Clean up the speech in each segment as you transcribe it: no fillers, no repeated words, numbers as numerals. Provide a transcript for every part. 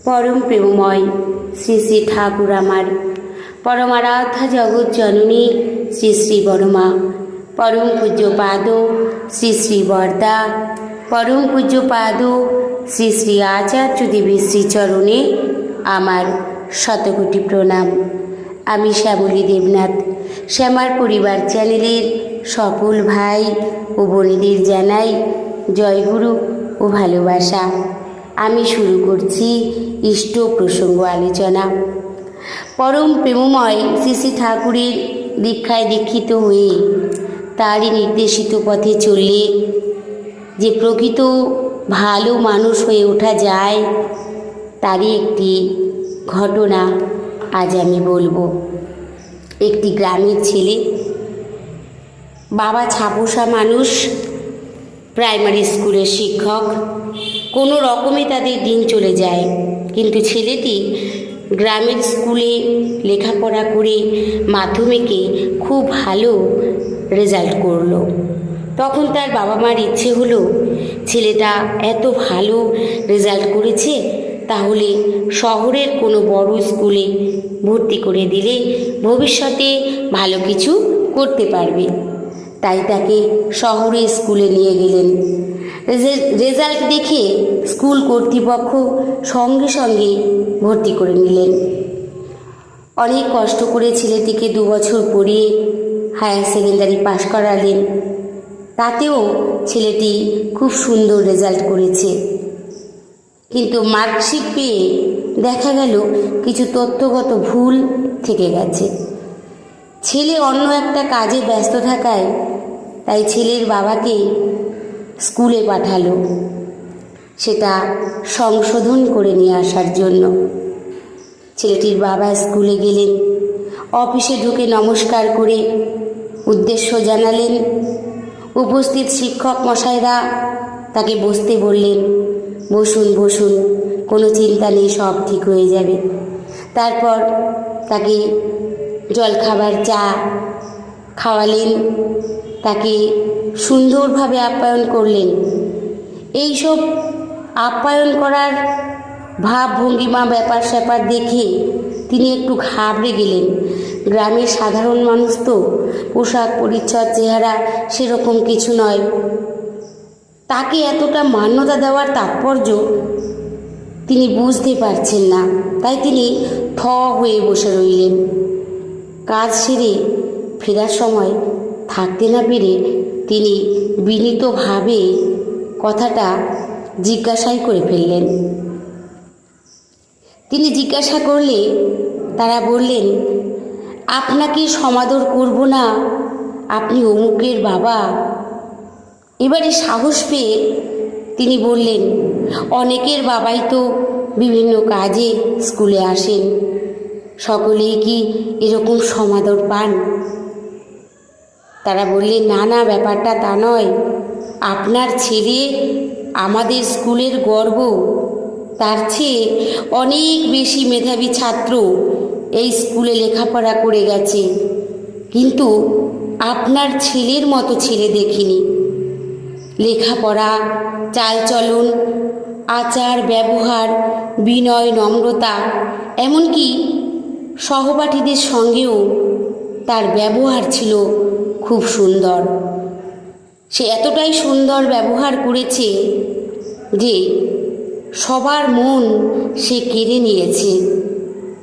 পরম প্রেমময় শ্রী শ্রী ঠাকুর আমার পরমারাধ্যা জগৎ জননী শ্রী শ্রী বড়মা, পরম পূজ্যপাদ শ্রী শ্রী বরদা, পরম পূজ্যপাদ শ্রী শ্রী আচার্য দেবের শ্রীচরণে আমার শতকোটি প্রণাম। আমি শ্যামলী দেবনাথ, শ্যামার পরিবার চ্যানেলের সকল ভাই ও বোনেদের জানাই জয়গুরু ও ভালোবাসা। আমি শুরু করছি ইষ্ট প্রসঙ্গ আলোচনা। পরম প্রেমময় শ্রী শ্রী ঠাকুরের দীক্ষায় দীক্ষিত হয়ে তারই নির্দেশিত পথে চললে যে প্রকৃত ভালো মানুষ হয়ে ওঠা যায়, তারই একটি ঘটনা আজ আমি বলবো। একটি গ্রামের ছেলে, বাবা ছাপোষা মানুষ, প্রাইমারি স্কুলের শিক্ষক। কোনো রকমে তাদের দিন চলে যায়, কিন্তু ছেলেটি গ্রামের স্কুলে লেখাপড়া করে মাধ্যমিকে খুব ভালো রেজাল্ট করলো। তখন তার বাবা মার ইচ্ছে হলো, ছেলেটা এত ভালো রেজাল্ট করেছে, তাহলে শহরের কোনো বড় স্কুলে ভর্তি করে দিলে ভবিষ্যতে ভালো কিছু করতে পারবে। তাই তাকে শহরের স্কুলে নিয়ে গেলেন। রেজাল্ট দেখে স্কুল কর্তৃপক্ষ সঙ্গে সঙ্গে ভর্তি করে নিলেন। অনেক কষ্ট করে ছেলেটিকে 2 বছর পড়িয়ে হায়ার সেকেন্ডারি পাশ করালেন। তাতেও ছেলেটি খুব সুন্দর রেজাল্ট করেছে, কিন্তু মার্কশিট পেয়ে দেখা গেল কিছু তথ্যগত ভুল থেকে গেছে। ছেলে অন্য একটা কাজে ব্যস্ত থাকায় তাই ছেলের বাবাকে স্কুলে পাঠালো সেটা সংশোধন করে নিয়ে আসার জন্য। ছেলেটির বাবা স্কুলে গেলেন, অফিসে ঢুকে নমস্কার করে উদ্দেশ্য জানালেন। উপস্থিত শিক্ষক মশাইরা তাকে বসতে বললেন। বসুন বসুন, কোনো চিন্তা নেই, সব ঠিক হয়ে যাবে। তারপর তাকে জলখাবার চা খাওয়ালেন, তাকে সুন্দরভাবে আপ্যায়ন করলেন। এইসব আপ্যায়ন করার ভাব ভঙ্গিমা ব্যাপার স্যাপার দেখে তিনি একটু ঘাবড়ে গেলেন। গ্রামের সাধারণ মানুষ তো, পোশাক পরিচ্ছদ চেহারা সেরকম কিছু নয়। তাকে এতটা মান্যতা দেওয়ার তাৎপর্য তিনি বুঝতে পারছেন না, তাই তিনি থ হয়ে বসে রইলেন। কাজ সেরে ফেরার সময় থাকতে না পেরে তিনি বিনীতভাবে কথাটা জিজ্ঞাসাই করে ফেললেন। তিনি জিজ্ঞাসা করলে তারা বললেন, আপনাকে সমাদর করব না, আপনি অমুকের বাবা। এবারে সাহস পেয়ে তিনি বললেন, অনেকের বাবাই তো বিভিন্ন কাজে স্কুলে আসেন, সকলেই কি এরকম সমাদর পান? তারা বললেন, না না, ব্যাপারটা তা নয়। আপনার ছেলে আমাদের স্কুলের গর্ব, তার চেয়ে অনেক বেশি মেধাবী ছাত্র এই স্কুলে লেখাপড়া করে গেছে, কিন্তু আপনার ছেলের মতো ছেলে দেখিনি। লেখাপড়া, চালচলন, আচার ব্যবহার, বিনয় নম্রতা, এমনকি সহপাঠীদের সঙ্গেও তার ব্যবহার ছিল খুব সুন্দর। সে এতটাই সুন্দর ব্যবহার করেছে যে সবার মন সে কেড়ে নিয়েছে।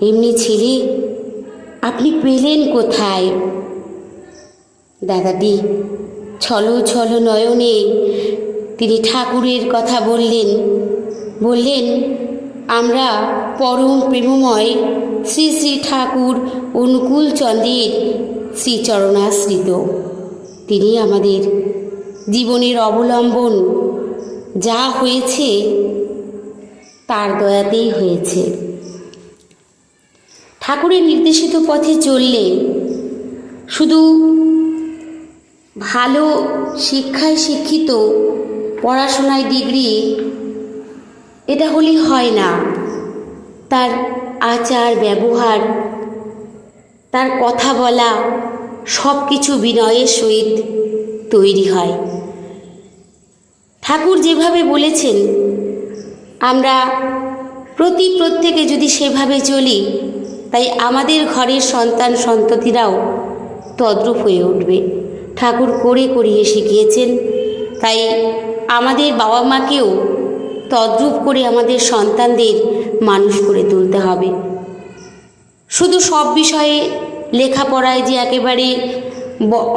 এমনি ছেলে আপনি পেলেন কোথায়? দাদাটি ছলো ছলো নয়নে তিনি ঠাকুরের কথা বললেন, আমরা পরম প্রেমময় শ্রী শ্রী ঠাকুর অনুকূল চন্দ্রের শ্রীচরণাশ্রিত। তিনি আমাদের জীবনের অবলম্বন। যা হয়েছে তার দয়াতেই হয়েছে। ঠাকুরের নির্দেশিত পথে চললে শুধু ভালো শিক্ষায় শিক্ষিত, পড়াশোনায় ডিগ্রি, এটা হলেই হয় না। তার আচার ব্যবহার, তার কথা বলা, সব কিছু বিনয়ের সহিত তৈরি হয়। ঠাকুর যেভাবে বলেছেন আমরা প্রত্যেকে যদি সেভাবে চলি, তাই আমাদের ঘরের সন্তান সন্ততিরাও তদ্রূপ হয়ে উঠবে। ঠাকুর করিয়ে শিখিয়েছেন, তাই আমাদের বাবা মাকেও তদ্রূপ করে আমাদের সন্তানদের মানুষ করে তুলতে হবে। শুধু সব বিষয়ে লেখাপড়ায় যে একেবারে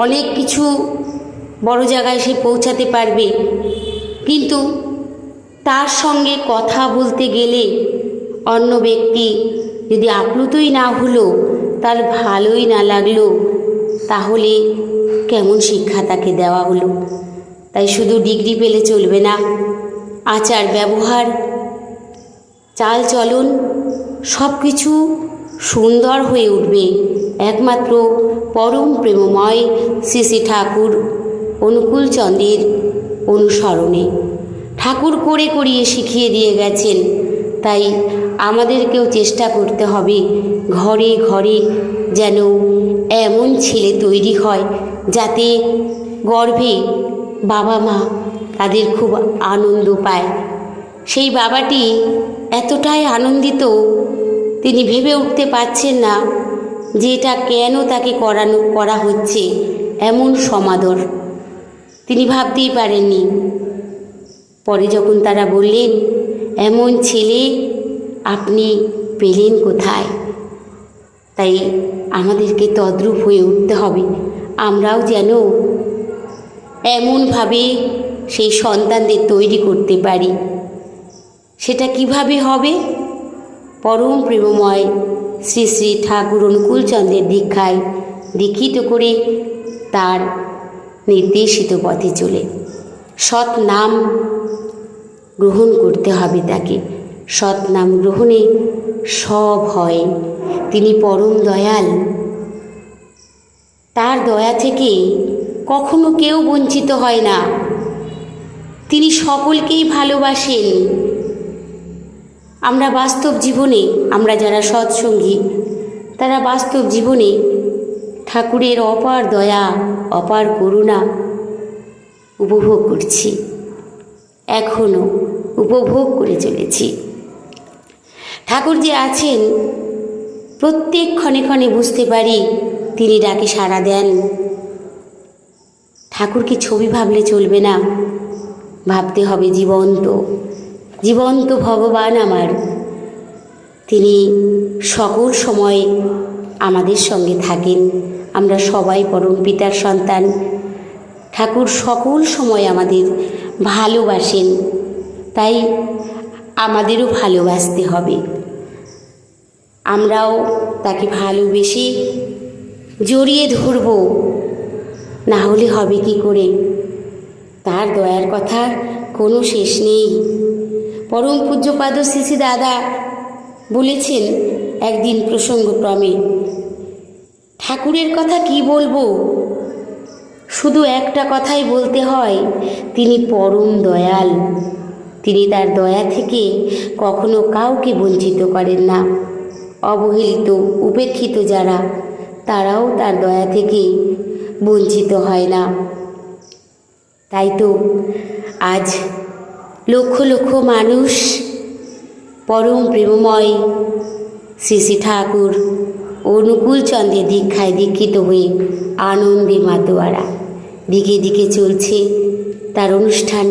অনেক কিছু বড় জায়গায় সে পৌঁছাতে পারবে, কিন্তু তার সঙ্গে কথা বলতে গেলে অন্য ব্যক্তি যদি আপ্লুতই না হলো, তার ভালোই না লাগলো, তাহলে কেমন শিক্ষা তাকে দেওয়া হলো? তাই শুধু ডিগ্রি পেলে চলবে না, আচার ব্যবহার চাল চলন সব কিছু সুন্দর হয়ে উঠবে একমাত্র পরম প্রেমময় শ্রী শ্রী ঠাকুর অনুকূলচন্দ্রের অনুসরণে। ঠাকুর করিয়ে শিখিয়ে দিয়ে গেছেন, তাই আমাদেরকেও চেষ্টা করতে হবে ঘরে ঘরে যেন এমন ছেলে তৈরি হয় যাতে গর্ভে বাবা মা তাদের খুব আনন্দ পায়। সেই বাবাটি এতটাই আনন্দিত, তিনি ভেবে উঠতে পারছেন না যে এটা কেন তাকে করা হচ্ছে এমন সমাদর, তিনি ভাবতেই পারেননি। পরে যখন তারা বললেন, এমন ছেলে আপনি পেলেন কোথায়? তাই আমাদেরকে তদ্রূপ হয়ে উঠতে হবে, আমরাও যেন এমনভাবে সেই সন্তানদের তৈরি করতে পারি। সেটা কিভাবে হবে? পরম প্রেমময় শ্রী শ্রী ঠাকুর অনুকূলচন্দ্রের দীক্ষায় দীক্ষিত করে তার নির্দেশিত পথে চলে সৎ নাম গ্রহণ করতে হবে তাকে। সৎ নাম গ্রহণে সব হয়। তিনি পরম দয়াল, তার দয়া থেকে কখনো কেউ বঞ্চিত হয় না। তিনি সকলকেই ভালোবাসেন। আমরা বাস্তব জীবনে, আমরা যারা সৎসঙ্গী, তারা বাস্তব জীবনে ঠাকুরের অপার দয়া, অপার করুণা উপভোগ করছি, এখনও উপভোগ করে চলেছি। ঠাকুর যে আছেন প্রত্যেক ক্ষণে ক্ষণে বুঝতে পারি, তিনি ডাকে সাড়া দেন। ঠাকুরকে ছবি ভাবলে চলবে না, ভাবতে হবে জীবন্ত জীবন্ত ভগবান আমার। তিনি সকল সময় আমাদের সঙ্গে থাকেন। আমরা সবাই পরম পিতার সন্তান। ঠাকুর সকল সময় আমাদের ভালোবাসেন, তাই আমাদেরও ভালোবাসতে হবে। আমরাও তাকে ভালোবেসে জড়িয়ে ধরব, না হলে হবে কি করে? তার দয়ার কথা কোনো শেষ নেই। পরম পূজ্যপাদ শ্রী শ্রী দাদা বলেছেন একদিন প্রসঙ্গক্রমে, ঠাকুরের কথা কি বলবো, শুধু একটা কথাই বলতে হয়, তিনি পরম দয়াল। তিনি তার দয়া থেকে কখনো কাউকে বঞ্চিত করেন না। অবহেলিত উপেক্ষিত যারা, তারাও তার দয়া থেকে বঞ্চিত হয় না। তাই তো আজ লক্ষ লক্ষ মানুষ পরম প্রেমময় শ্রী শ্রী ঠাকুর অনুকূলচন্দ্রের দীক্ষায় দীক্ষিত হয়ে আনন্দে মাতোয়ারা। দিকে দিকে চলছে তার অনুষ্ঠান।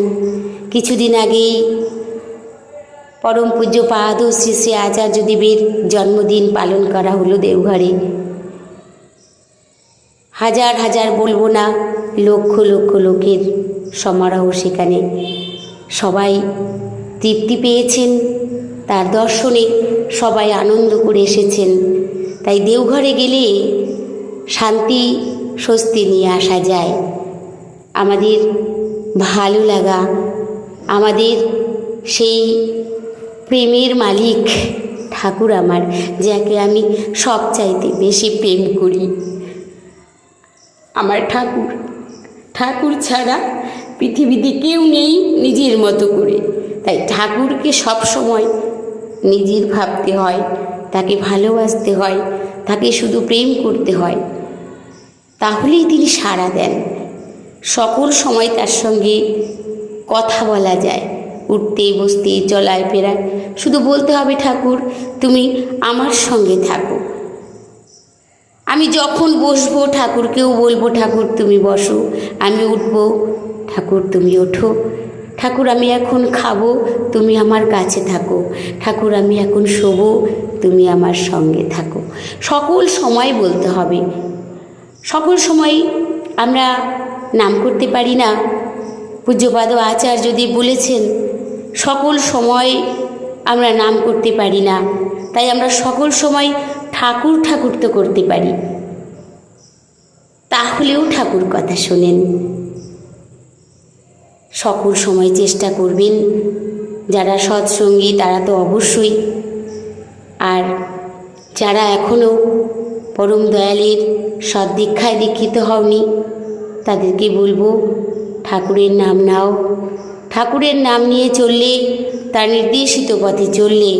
কিছুদিন আগেই পরম পূজ্যপাদ শ্রী শ্রী আচার্যদেবের জন্মদিন পালন করা হলো দেওঘরে। হাজার হাজার বলবো না, লক্ষ লক্ষ লোকের সমারোহ সেখানে। সবাই তৃপ্তি পেয়েছেন তার দর্শনে, সবাই আনন্দ করে এসেছেন। তাই দেওঘরে গেলে শান্তি স্বস্তি নিয়ে আসা যায়। আমাদের ভালো লাগা, আমাদের সেই প্রেমের মালিক ঠাকুর আমার, যাকে আমি সবচাইতে বেশি প্রেম করি, আমার ঠাকুর। ঠাকুর ছাড়া পৃথিবীতে কেউ নেই নিজের মতো করে। তাই ঠাকুরকে সবসময় নিজের ভাবতে হয়, তাকে ভালোবাসতে হয়, তাকে শুধু প্রেম করতে হয়, তাহলেই তিনি সাড়া দেন। সকল সময় তার সঙ্গে কথা বলা যায়, উঠতে বসতে চলায় ফেরায় শুধু বলতে হবে, ঠাকুর তুমি আমার সঙ্গে থাকো। আমি যখন বসবো ঠাকুরকেও বলবো, ঠাকুর তুমি বসো। আমি উঠবো, ঠাকুর তুমি ওঠো। ঠাকুর আমি এখন খাবো, তুমি আমার কাছে থাকো। ঠাকুর আমি এখন শোবো, তুমি আমার সঙ্গে থাকো। সকল সময় বলতে হবে। সকল সময় আমরা নাম করতে পারি না। পূজ্যপাদ আচার্যদেব বলেছেন সকল সময় আমরা নাম করতে পারি না, তাই আমরা সকল সময় ঠাকুর ঠাকুর তো করতে পারি। তাহলেও ঠাকুর কথা শোনেন। সকল সময় চেষ্টা করবেন। যারা সৎসঙ্গী তারা তো অবশ্যই, আর যারা এখনও পরম দয়ালের সদ্দীক্ষায় দীক্ষিত হওনি তাদেরকে বলবো, ঠাকুরের নাম নাও। ঠাকুরের নাম নিয়ে চললে, তার নির্দেশিত পথে চললে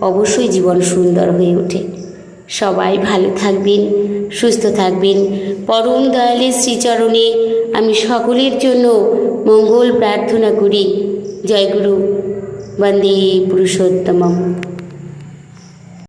অবশ্যই জীবন সুন্দর হয়ে ওঠে। সবাই ভালো থাকবেন, সুস্থ থাকবেন। পরম দয়ালের শ্রীচরণে আমি সকলের জন্য মঙ্গল প্রার্থনা করি। জয় গুরু, বন্দে পুরুষোত্তমম।